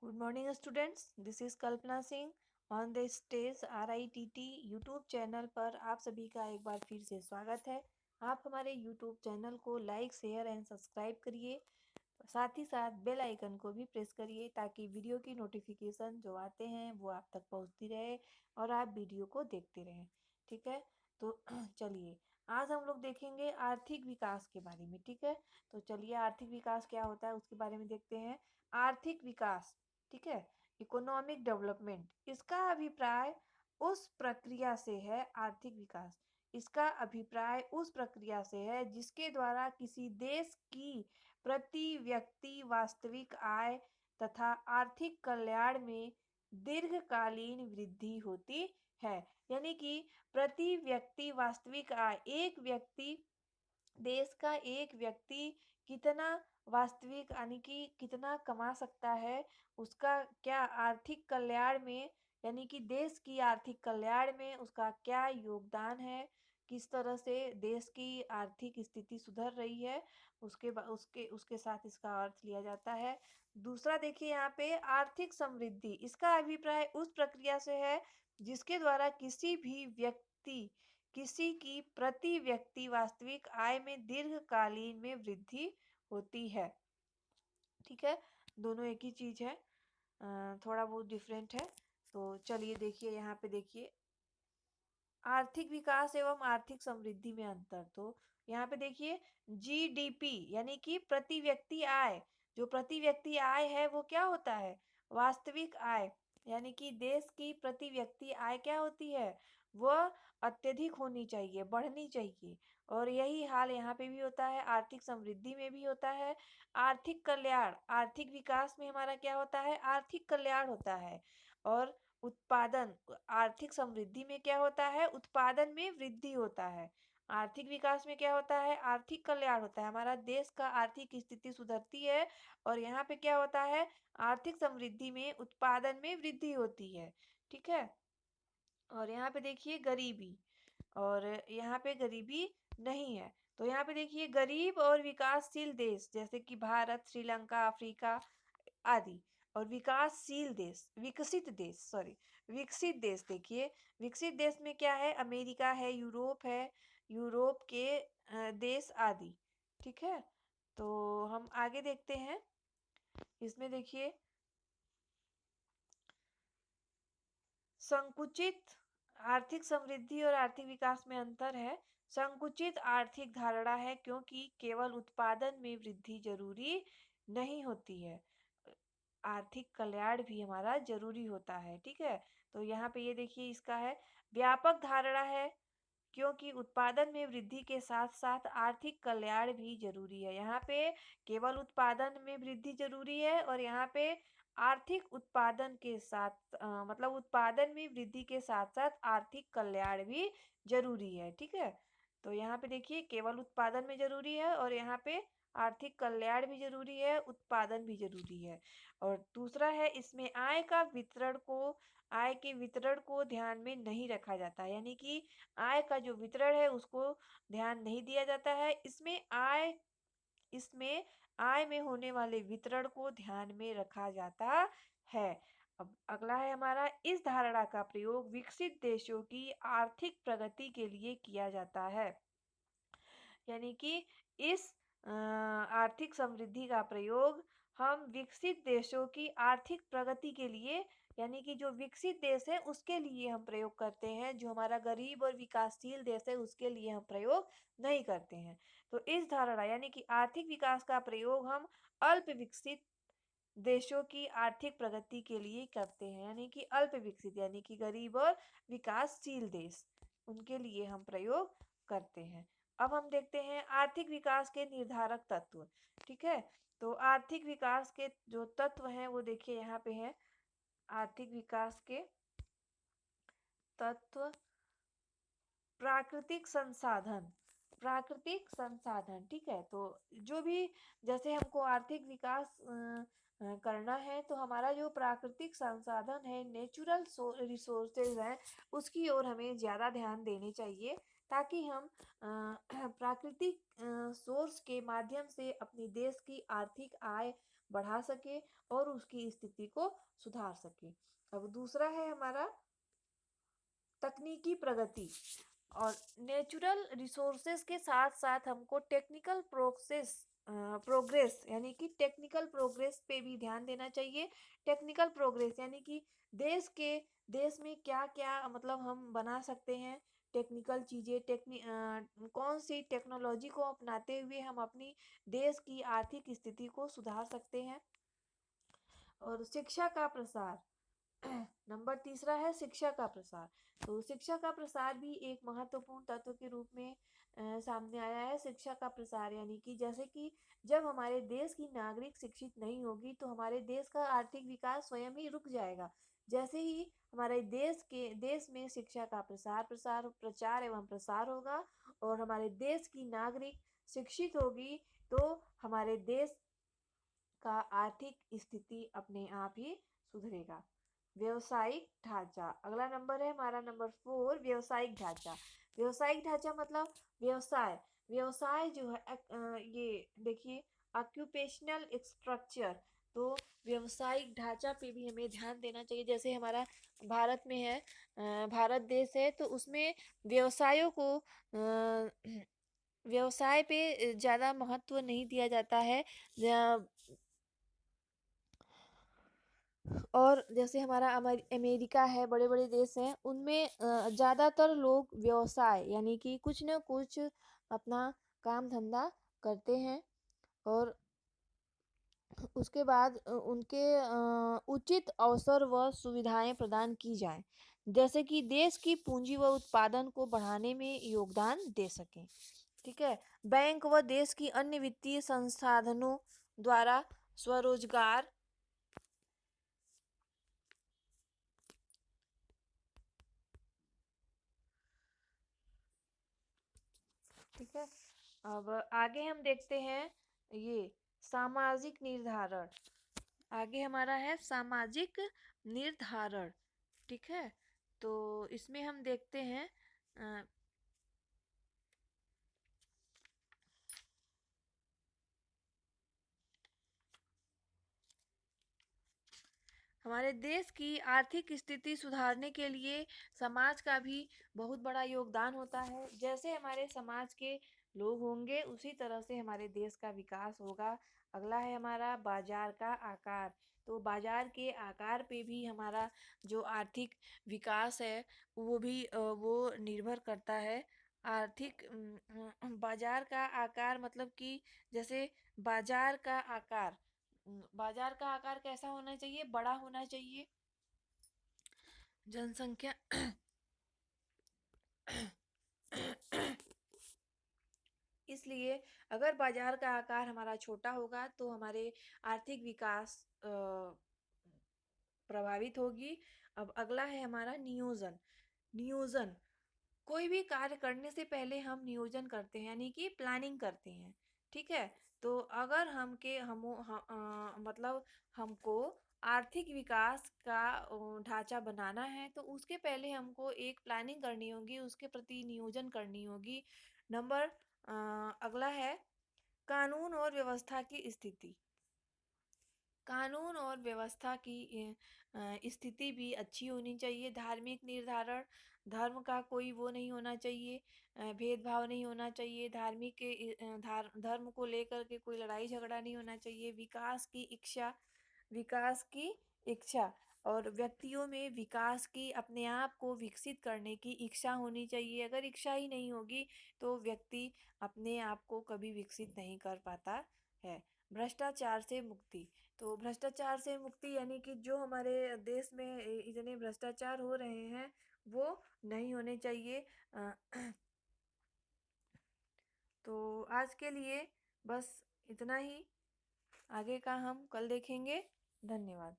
Good morning students, this is Kalpana Singh on the stage RITT YouTube channel पर आप सभी का एक बार फिर से स्वागत है। आप हमारे यूट्यूब चैनल को लाइक शेयर एंड सब्सक्राइब करिए, साथ ही साथ बेल आइकन को भी प्रेस करिए ताकि वीडियो की नोटिफिकेशन जो आते हैं वो आप तक पहुंचती रहे और आप वीडियो को देखते रहें। ठीक है, तो चलिए आज हम लोग देखेंगे आर्थिक विकास के बारे में। ठीक है, तो चलिए आर्थिक विकास क्या होता है उसके बारे में देखते हैं। आर्थिक विकास, ठीक है, इकोनॉमिक डेवलपमेंट, इसका अभिप्राय उस प्रक्रिया से है। आर्थिक विकास इसका अभिप्राय उस प्रक्रिया से है जिसके द्वारा किसी देश की प्रति व्यक्ति वास्तविक आय तथा आर्थिक कल्याण में दीर्घकालीन वृद्धि होती है। यानी कि प्रति व्यक्ति वास्तविक आय, एक व्यक्ति, देश का एक व्यक्ति कितना वास्तविक यानी कि कितना कमा सकता है, उसका क्या आर्थिक कल्याण में, यानी कि देश की आर्थिक कल्याण में उसका क्या योगदान है, किस तरह से देश की आर्थिक स्थिति सुधर रही है, उसके उसके साथ इसका अर्थ लिया जाता है। दूसरा देखिए यहाँ पे आर्थिक समृद्धि, इसका अभिप्राय उस प्रक्रिया से है जिसके द्वारा किसी भी व्यक्ति, किसी की प्रति व्यक्ति वास्तविक आय में दीर्घकालीन में वृद्धि होती है। ठीक है, दोनों एक ही चीज है, थोड़ा बहुत डिफरेंट है। तो चलिए देखिए यहाँ पे देखिए आर्थिक विकास एवं आर्थिक समृद्धि में अंतर। तो यहाँ पे देखिए GDP यानी कि प्रति व्यक्ति आय, जो प्रति व्यक्ति आय है वो क्या होता है, वास्तविक आय, यानी कि देश की प्रति व्यक्ति आय क्या होती है, वह अत्यधिक होनी चाहिए, बढ़नी चाहिए। और यही हाल यहाँ पे भी होता है, आर्थिक समृद्धि में भी होता है। आर्थिक कल्याण, आर्थिक विकास में हमारा क्या होता है, आर्थिक कल्याण होता है। और उत्पादन, आर्थिक समृद्धि में क्या होता है, उत्पादन में वृद्धि होता है। आर्थिक विकास में क्या होता है, आर्थिक कल्याण होता है, हमारा देश का आर्थिक स्थिति सुधरती है। और यहाँ पे क्या होता है, आर्थिक समृद्धि में उत्पादन में वृद्धि होती है। ठीक है, और यहाँ पे देखिए गरीबी, और यहाँ पे गरीबी नहीं है। तो यहाँ पे देखिए गरीब और विकासशील देश जैसे कि भारत, श्रीलंका, अफ्रीका आदि, और विकासशील देश, विकसित देश, सॉरी, विकसित देश, देखिए विकसित देश में क्या है, अमेरिका है, यूरोप है, यूरोप के देश आदि। ठीक है, तो हम आगे देखते हैं। इसमें देखिए संकुचित आर्थिक समृद्धि और आर्थिक विकास में अंतर है। संकुचित आर्थिक धारणा है क्योंकि केवल उत्पादन में वृद्धि जरूरी नहीं होती है, आर्थिक कल्याण भी हमारा जरूरी होता है। ठीक है, तो यहाँ पे ये देखिए इसका है व्यापक धारणा है क्योंकि उत्पादन में वृद्धि के साथ साथ आर्थिक कल्याण भी जरूरी है। यहाँ पे केवल उत्पादन में वृद्धि जरूरी है और यहाँ पे आर्थिक उत्पादन के साथ मतलब उत्पादन में वृद्धि के साथ साथ आर्थिक कल्याण भी जरूरी है। ठीक है, तो यहाँ पे देखिए केवल उत्पादन में जरूरी है और यहाँ पे आर्थिक कल्याण भी जरूरी है, उत्पादन भी जरूरी है। और दूसरा है इसमें आय के वितरण को ध्यान में नहीं रखा जाता, यानी कि आय का जो वितरण है उसको ध्यान नहीं दिया जाता है। इसमें आय में होने वाले वितरण को ध्यान में रखा जाता है। अब अगला है हमारा, इस धारणा का प्रयोग विकसित देशों की आर्थिक प्रगति के लिए किया जाता है। यानी कि इस आर्थिक समृद्धि का प्रयोग हम विकसित देशों की आर्थिक प्रगति के लिए, यानी कि जो विकसित देश है उसके लिए हम प्रयोग करते हैं, जो हमारा गरीब और विकासशील देश है उसके लिए हम प्रयोग नहीं करते हैं। तो इस धारणा यानी कि आर्थिक विकास का प्रयोग हम अल्प विकसित देशों की आर्थिक प्रगति के लिए करते हैं, यानी कि अल्प विकसित यानी कि गरीब और विकासशील देश, उनके लिए हम प्रयोग करते हैं। अब हम देखते हैं आर्थिक विकास के निर्धारक तत्व। ठीक है, तो आर्थिक विकास के जो तत्व हैं वो देखिए यहाँ पे है, आर्थिक विकास के तत्व, प्राकृतिक संसाधन, प्राकृतिक संसाधन। ठीक है, तो जो भी, जैसे हमको आर्थिक विकास करना है तो हमारा जो प्राकृतिक संसाधन है, नेचुरल रिसोर्सेज हैं, उसकी ओर हमें ज़्यादा ध्यान देने चाहिए ताकि हम प्राकृतिक सोर्स के माध्यम से अपनी देश की आर्थिक आय बढ़ा सके और उसकी स्थिति को सुधार सके। अब दूसरा है हमारा तकनीकी प्रगति। और नेचुरल रिसोर्सेज के साथ साथ हमको प्रोग्रेस यानी कि टेक्निकल प्रोग्रेस पे भी ध्यान देना चाहिए। टेक्निकल प्रोग्रेस यानी कि देश में क्या क्या मतलब हम बना सकते हैं, टेक्निकल चीज़ें, कौन सी टेक्नोलॉजी को अपनाते हुए हम अपनी देश की आर्थिक स्थिति को सुधार सकते हैं। और शिक्षा का प्रसार। नंबर तीसरा है शिक्षा का प्रसार। तो शिक्षा का प्रसार भी एक महत्वपूर्ण तत्व के रूप में सामने आया है। शिक्षा का प्रसार यानी कि जैसे कि जब हमारे देश की नागरिक शिक्षित नहीं होगी तो हमारे देश का आर्थिक विकास स्वयं ही रुक जाएगा। जैसे ही हमारे देश में शिक्षा का प्रचार एवं प्रसार होगा और हमारे देश की नागरिक शिक्षित होगी तो हमारे देश का आर्थिक स्थिति अपने आप ही सुधरेगा। व्यवसायिक ढांचा अगला नंबर है हमारा, नंबर 4, व्यवसायिक ढांचा। व्यवसायिक ढांचा मतलब व्यवसाय। व्यवसाय जो है ये देखिए ऑक्यूपेशनल स्ट्रक्चर। तो व्यवसायिक ढांचा पे भी हमें ध्यान देना चाहिए। जैसे हमारा भारत में है, भारत देश है तो उसमें व्यवसायों को व्यवसाय पे ज़्यादा महत्व नहीं दिया जाता है। और जैसे हमारा अमेरिका है, बड़े बड़े देश हैं, उनमें ज़्यादातर लोग व्यवसाय यानी कि कुछ न कुछ अपना काम धंधा करते हैं और उसके बाद उनके उचित अवसर व सुविधाएं प्रदान की जाएं, जैसे कि देश की पूंजी व उत्पादन को बढ़ाने में योगदान दे सकें। ठीक है। बैंक व देश की अन्य वित्तीय संसाधनों द्वारा स्वरोजगार। ठीक है। अब आगे हम देखते हैं ये सामाजिक निर्धारण। आगे हमारा है सामाजिक निर्धारण। ठीक है। तो इसमें हम देखते हैं हमारे देश की आर्थिक स्थिति सुधारने के लिए समाज का भी बहुत बड़ा योगदान होता है। जैसे हमारे समाज के लोग होंगे उसी तरह से हमारे देश का विकास होगा। अगला है हमारा बाजार का आकार। तो बाजार के आकार पे भी हमारा जो आर्थिक विकास है वो निर्भर करता है। बाजार का आकार मतलब कि जैसे बाजार का आकार बाजार का आकार कैसा होना चाहिए, बड़ा होना चाहिए। जनसंख्या इसलिए अगर बाजार का आकार हमारा छोटा होगा तो हमारे आर्थिक विकास प्रभावित होगी। अब अगला है हमारा नियोजन। नियोजन कोई भी कार्य करने से पहले हम नियोजन करते हैं यानी कि प्लानिंग करते हैं। ठीक है। तो अगर मतलब हमको आर्थिक विकास का ढांचा बनाना है तो उसके पहले हमको एक प्लानिंग करनी होगी, उसके प्रति नियोजन करनी होगी। अगला है कानून और व्यवस्था की स्थिति। कानून और व्यवस्था की स्थिति भी अच्छी होनी चाहिए। धार्मिक निर्धारण, धर्म का कोई वो नहीं होना चाहिए, भेदभाव नहीं होना चाहिए। धर्म को लेकर के कोई लड़ाई झगड़ा नहीं होना चाहिए। विकास की इच्छा और व्यक्तियों में विकास की, अपने आप को विकसित करने की इच्छा होनी चाहिए। अगर इच्छा ही नहीं होगी तो व्यक्ति अपने आप को कभी विकसित नहीं कर पाता है। भ्रष्टाचार से मुक्ति। तो भ्रष्टाचार से मुक्ति यानी कि जो हमारे देश में इतने भ्रष्टाचार हो रहे हैं वो नहीं होने चाहिए। तो आज के लिए बस इतना ही। आगे का हम कल देखेंगे। धन्यवाद।